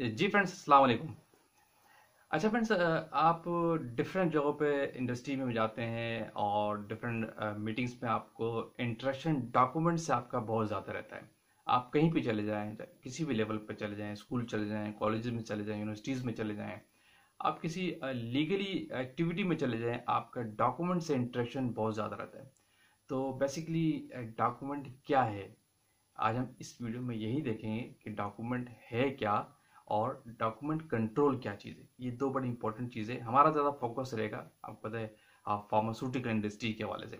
जी friends, अस्सलाम वालेकुम। अच्छा फ्रेंड्स, आप डिफरेंट जगहों पे इंडस्ट्री में जाते हैं और डिफरेंट मीटिंग्स में आपको इंटरेक्शन डॉक्यूमेंट से आपका बहुत ज़्यादा रहता है। आप कहीं पे चले जाएं, किसी भी लेवल पे चले जाएं, स्कूल चले जाएं, कॉलेज में चले जाएं, यूनिवर्सिटीज़ में चले जाएं, आप किसी लीगली एक्टिविटी में चले जाएं, आपका डॉक्यूमेंट से इंटरेक्शन बहुत ज़्यादा रहता है। तो बेसिकली डॉक्यूमेंट क्या है? आज हम इस वीडियो में यही देखेंगे कि डॉक्यूमेंट है क्या और डॉक्यूमेंट कंट्रोल क्या चीज़ है। ये दो बड़ी इंपॉर्टेंट चीज़ें, हमारा ज़्यादा फोकस रहेगा, आपको पता है, फार्मास्यूटिकल इंडस्ट्री के हवाले से,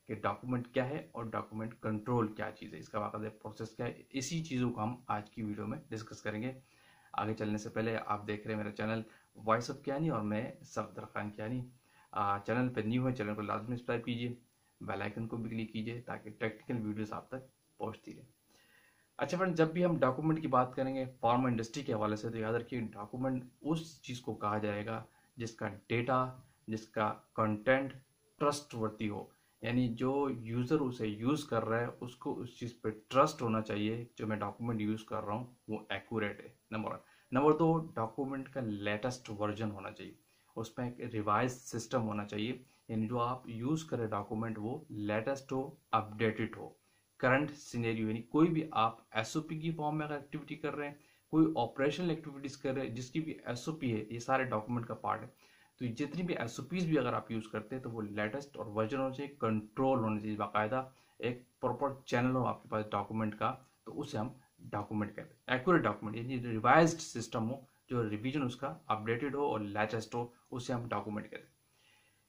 कि डॉक्यूमेंट क्या है और डॉक्यूमेंट कंट्रोल क्या चीज़ है, इसका वाकई प्रोसेस क्या है। इसी चीज़ों को हम आज की वीडियो में डिस्कस करेंगे। आगे चलने से पहले आप देख रहे हैं मेरा चैनल वॉइस ऑफ कियानी और मैं सफदर खान कियानी। चैनल पर न्यू है, चैनल को लाजमी सब्सक्राइब कीजिए, बेल आइकन को भी क्लिक कीजिए ताकि टेक्निकल वीडियोस आप तक पहुंचती रहे। अच्छा फ्रेंड, जब भी हम डॉक्यूमेंट की बात करेंगे फार्मा इंडस्ट्री के हवाले से, तो याद रखिए डॉक्यूमेंट उस चीज़ को कहा जाएगा जिसका डेटा, जिसका कंटेंट ट्रस्टवर्दी हो। यानी जो यूज़र उसे यूज़ कर रहा है उसको उस चीज़ पे ट्रस्ट होना चाहिए, जो मैं डॉक्यूमेंट यूज़ कर रहा हूँ वो एक्यूरेट है, नंबर वन। नंबर दो, डॉक्यूमेंट का लेटेस्ट वर्जन होना चाहिए, उसमें एक रिवाइज सिस्टम होना चाहिए। यानी जो आप यूज़ करें डॉक्यूमेंट वो लेटेस्ट हो, अपडेटेड हो, करंट सिनेरियो। यानी कोई भी आप एसओपी की फॉर्म में अगर एक्टिविटी कर रहे हैं, कोई ऑपरेशनल एक्टिविटीज कर रहे हैं जिसकी भी एसओपी है, ये सारे डॉक्यूमेंट का पार्ट है। तो जितनी भी एसओपीज भी अगर आप यूज करते हैं तो वो लेटेस्ट और वर्जन होना चाहिए, कंट्रोल होना चाहिए, बाकायदा एक प्रॉपर चैनल हो आपके पास डॉक्यूमेंट का, तो उसे हम डॉक्यूमेंट कहते हैं। एक्यूरेट डॉक्यूमेंट यानी रिवाइज्ड सिस्टम हो, जो रिवीजन उसका अपडेटेड हो और लेटेस्ट हो, उसे हम डॉक्यूमेंट कहते हैं।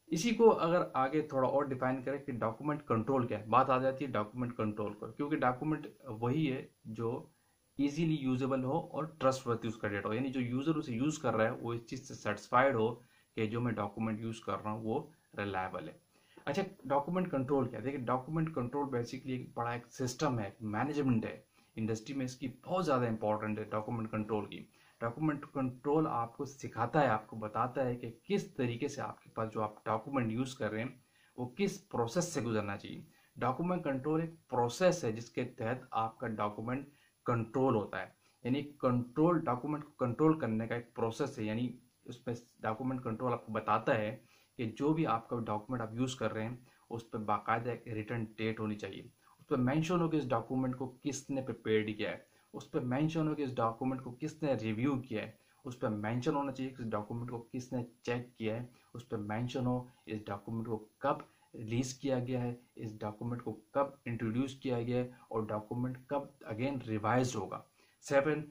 इसी को अगर आगे थोड़ा और डिफाइन करें कि डॉक्यूमेंट कंट्रोल क्या है, बात आ जाती है डॉक्यूमेंट कंट्रोल पर, क्योंकि डॉक्यूमेंट वही है जो इजीली यूजेबल हो और ट्रस्टवर्दी उसका डेटा हो। यानी जो यूजर उसे यूज कर रहा है वो इस चीज से सेटिस्फाइड हो कि जो मैं डॉक्यूमेंट यूज कर रहा हूँ वो रिलायबल है। अच्छा, डॉक्यूमेंट कंट्रोल क्या है? देखिए, डॉक्यूमेंट कंट्रोल बेसिकली एक बड़ा एक सिस्टम है, मैनेजमेंट है। इंडस्ट्री में इसकी बहुत ज़्यादा इंपॉर्टेंट है डॉक्यूमेंट कंट्रोल की। डॉक्यूमेंट कंट्रोल आपको सिखाता है, आपको बताता है कि किस तरीके से आपके पास जो आप डॉक्यूमेंट यूज़ कर रहे हैं वो किस प्रोसेस से गुजरना चाहिए। डॉक्यूमेंट कंट्रोल एक प्रोसेस है जिसके तहत आपका डॉक्यूमेंट कंट्रोल होता है। यानी कंट्रोल, डॉक्यूमेंट को कंट्रोल करने का एक प्रोसेस है। यानी उसमें डॉक्यूमेंट कंट्रोल आपको बताता है कि जो भी आपका डॉक्यूमेंट आप यूज़ कर रहे हैं उस पर बाकायदा एक रिटर्न डेट होनी चाहिए, उस पर मैंशन हो कि इस डॉक्यूमेंट को किसने प्रिपेयर किया है, उस पर मेंशन हो कि इस डॉक्यूमेंट को किसने रिव्यू किया है, उस पर मेंशन होना चाहिए कि इस डॉक्यूमेंट को किसने चेक किया है, उस पर मेंशन हो इस डॉक्यूमेंट को कब रिलीज किया गया है, इस डॉक्यूमेंट को कब इंट्रोड्यूस किया गया है और डॉक्यूमेंट कब अगेन रिवाइज होगा। सेवन,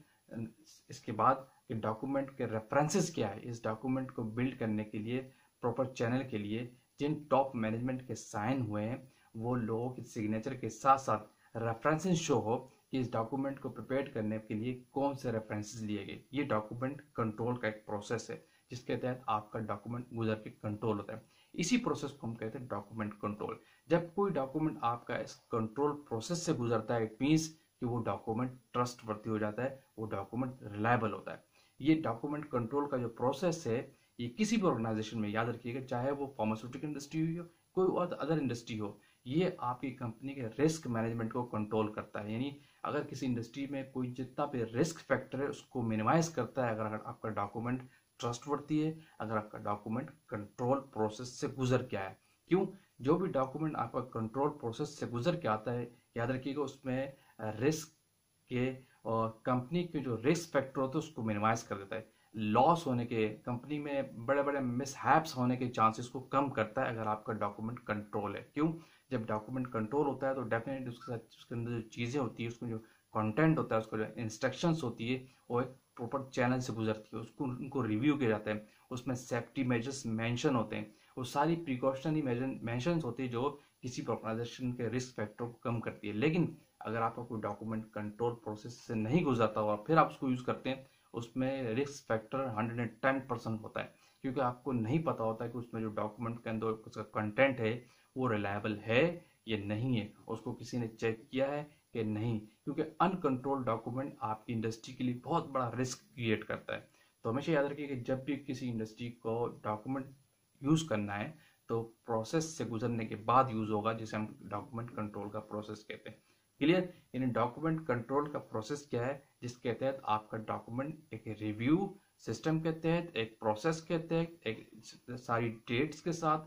इसके बाद कि डॉक्यूमेंट के रेफरेंसेस क्या है, इस डॉक्यूमेंट को बिल्ड करने के लिए, प्रॉपर चैनल के लिए जिन टॉप मैनेजमेंट के साइन हुए हैं वो लोगों के सिग्नेचर के साथ साथ रेफरेंसेस शो हो कि इस डॉक्यूमेंट को प्रिपेयर करने के लिए कौन से रेफरेंसेस लिए गए। ये डॉक्यूमेंट कंट्रोल का एक प्रोसेस है जिसके तहत आपका डॉक्यूमेंट गुजर के कंट्रोल होता है। इसी प्रोसेस को हम कहते हैं डॉक्यूमेंट कंट्रोल। जब कोई डॉक्यूमेंट आपका इस कंट्रोल प्रोसेस से गुजरता है, इट मीन्स कि वो डॉक्यूमेंट ट्रस्टवर्दी हो जाता है, वो डॉक्यूमेंट रिलायबल होता है। ये डॉक्यूमेंट कंट्रोल का जो प्रोसेस है, ये किसी भी ऑर्गेनाइजेशन में, याद रखिएगा, चाहे वो फार्मास्यूटिकल इंडस्ट्री हो, कोई और अदर इंडस्ट्री हो, ये आपकी कंपनी के रिस्क मैनेजमेंट को कंट्रोल करता है। यानी अगर किसी इंडस्ट्री में कोई जितना भी रिस्क फैक्टर है उसको मिनिमाइज करता है अगर आपका डॉक्यूमेंट ट्रस्टवर्दी है, अगर आपका डॉक्यूमेंट कंट्रोल प्रोसेस से गुजर के आया। क्यों? जो भी डॉक्यूमेंट आपका कंट्रोल प्रोसेस से गुजर के आता है, याद रखिएगा उसमें रिस्क के और कंपनी के जो रिस्क फैक्टर होते हैं उसको मिनिमाइज कर देता है। लॉस होने के, कंपनी में बड़े बड़े मिसहैप्स होने के चांसेस को कम करता है अगर आपका डॉक्यूमेंट कंट्रोल है। क्यों? जब डॉक्यूमेंट कंट्रोल होता है तो डेफिनेटली उसके साथ, उसके अंदर जो चीज़ें होती है, उसमें जो कंटेंट होता है, उसको जो इंस्ट्रक्शंस होती है, वो एक प्रॉपर चैनल से गुजरती है, उसको उनको रिव्यू किया जाता है, उसमें सेफ्टी मेजर्स मेंशन होते हैं, वो सारी प्रिकॉशनरी मेंशन होती है जो किसी भी ऑर्गेनाइजेशन के रिस्क फैक्टर को कम करती है। लेकिन अगर आपका कोई डॉक्यूमेंट कंट्रोल प्रोसेस से नहीं गुजरता और फिर आप उसको यूज़ करते हैं, उसमें रिस्क फैक्टर 110% होता है, क्योंकि आपको नहीं पता होता है कि उसमें जो डॉक्यूमेंट के अंदर उसका कंटेंट है वो रिलायबल है या नहीं है, उसको किसी ने चेक किया है कि नहीं, क्योंकि अनकंट्रोल्ड डॉक्यूमेंट आपकी इंडस्ट्री के लिए बहुत बड़ा रिस्क क्रिएट करता है। तो हमेशा याद रखिए कि जब भी किसी इंडस्ट्री को डॉक्यूमेंट यूज़ करना है तो प्रोसेस से गुजरने के बाद यूज़ होगा, जिसे हम डॉक्यूमेंट कंट्रोल का प्रोसेस कहते हैं। क्लियर? यानी डॉक्यूमेंट कंट्रोल का प्रोसेस क्या है, जिसके तहत आपका डॉक्यूमेंट एक रिव्यू सिस्टम के तहत, एक प्रोसेस के तहत, एक सारी डेट्स के साथ,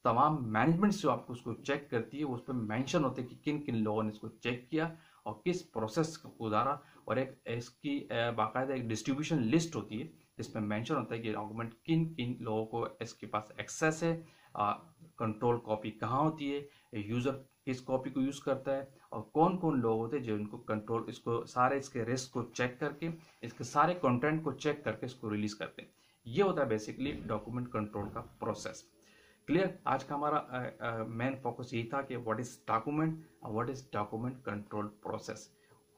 तमाम मैनेजमेंट जो आपको उसको चेक करती है उस पर मेंशन होते हैं कि किन किन लोगों ने इसको चेक किया और किस प्रोसेस को उतारा, और एक इसकी बाकायदा एक डिस्ट्रीब्यूशन लिस्ट होती है जिसमें मेंशन होता है कि डॉक्यूमेंट किन किन लोगों को इसके पास एक्सेस है, कंट्रोल कॉपी कहाँ होती है, यूजर किस कॉपी को यूज करता है, और कौन कौन लोग होते हैं जो इनको कंट्रोल, इसको सारे इसके रिस्क को चेक करके, इसके सारे कंटेंट को चेक करके इसको रिलीज करते हैं। ये होता है बेसिकली डॉक्यूमेंट कंट्रोल का प्रोसेस। क्लियर? आज का हमारा मेन फोकस यही था कि व्हाट इज डॉक्यूमेंट और what is document control process.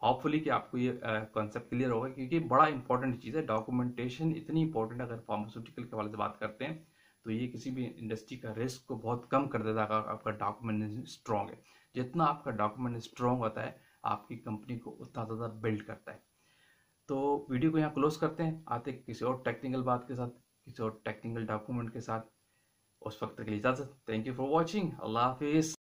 Hopefully कि आपको ये कॉन्सेप्ट क्लियर होगा, क्योंकि बड़ा इंपॉर्टेंट चीज़ है डॉक्यूमेंटेशन, इतनी इंपॉर्टेंट है। अगर फार्मास्यूटिकल के हवाले से बात करते हैं तो ये किसी भी इंडस्ट्री का रिस्क को बहुत कम कर देता है अगर आपका डॉक्यूमेंट स्ट्रॉन्ग है। जितना आपका डॉक्यूमेंट स्ट्रॉन्ग होता है आपकी कंपनी को उतना ज़्यादा बिल्ड करता है। तो वीडियो को यहाँ क्लोज करते हैं, आते किसी और टेक्निकल बात के साथ, किसी और टेक्निकल डॉक्यूमेंट के साथ। उस वक्त के लिए इजाज़त। Thank you for watching. अल्लाह हाफिज़।